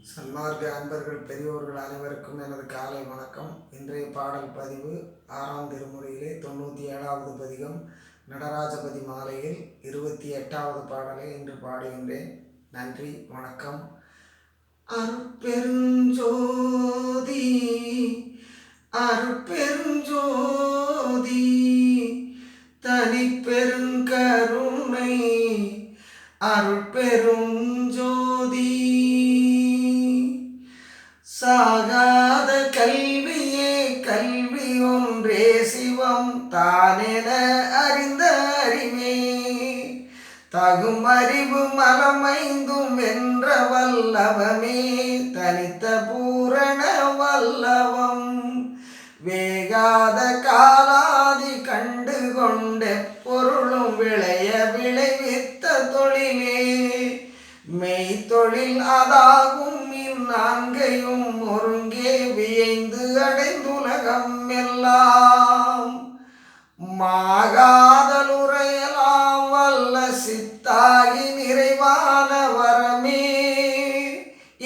சன்மார்க்க அன்பர்கள் பெரியோர்கள் அனைவருக்கும் எனது காலை வணக்கம். இன்றைய பாடல் பதிவு 6ஆம் திருமுறையிலே 97வது பதிகம் நடராஜபதி மாலையில் 28வது பாடலை இன்று பாடுகின்றேன். நன்றி, வணக்கம். அருட்பெருஞ்சோதி அருட்பெருஞ்சோதி தனிப்பெருங்கருணை அருட்பெருஞ்சோதி சாகாத கல்வியே கல்வி ஒன்றே சிவம் தானென அறிந்த அறிவே தகும் அறிவு மலமைந்தும் வென்ற வல்லவமே தனித்த பூரண வல்லவம் வேகாத காலாதி கண்டு கொண்ட பொருளும் விளைய விளைவித்த தொழிலே மெய்த்தொழில் அதாகும் இந்நான்கையும் ஒருங்கே வியைந்து அடைந்துலகம் எல்லாம் மாகாதலுரையலாம் வல்ல சித்தாகி நிறைவான வரமே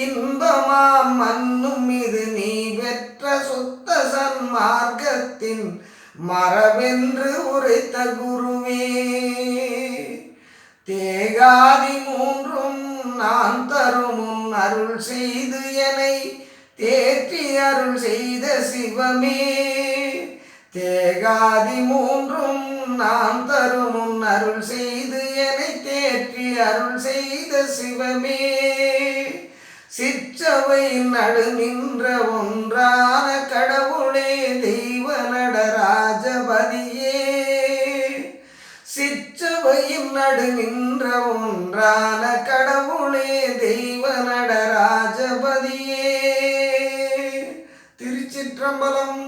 இன்பமாம் மன்னும் இது நீ பெற்ற சுத்த சன்மார்க்கத்தின் மரபென்று உரைத்த குருவே தேகாதி மூன்றும் நான் தருமுன் அருள் செய்து என்னை தேற்றி அருள் செய்த சிவமே தேகாதி மூன்றும் நான் தருமுன் அருள் செய்து என்னை தேற்றி அருள் செய்த சிவமே சிற்றவை நடு நின்ற ஒன்றான கடவுளே தெய்வ நடராஜபதியே சிற்றவையின் நடு நின்ற ஒன்றான கடவுளே தெய்வ நடராஜபதியே. திருச்சிற்றம்பலம்.